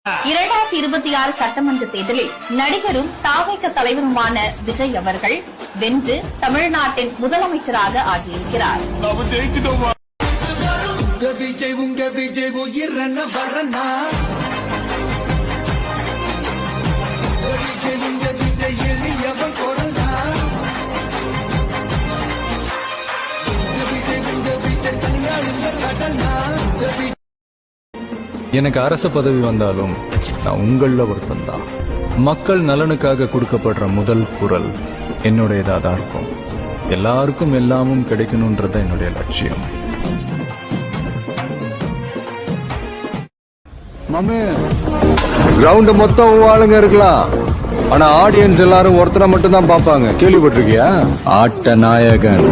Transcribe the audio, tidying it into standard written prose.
2026 சட்டமன்ற தேர்தலில் நடிகரும் தாவேக தலைவருமான விஜய் அவர்கள் வென்று தமிழ்நாட்டின் முதலமைச்சராக ஆகியிருக்கிறார். எனக்கு அரச பதவி வந்தாலும் நான் உங்கள ஒருத்தந்தான். மக்கள் நலனுக்காக கொடுக்கப்படுற முதல் குரல் என்னுடையதா தான் இருக்கும். எல்லாருக்கும் எல்லாமும் கிடைக்கணும்ன்றத என்னுடைய லட்சியம். மாமே, கிரவுண்ட் மொத்தம் ஆளுங்க இருக்கலாம், ஆனா ஆடியன்ஸ் எல்லாரும் ஒருத்தரை மட்டும் தான் பாப்பாங்க. கேள்விப்பட்டிருக்கியா? ஆட்ட நாயகன்.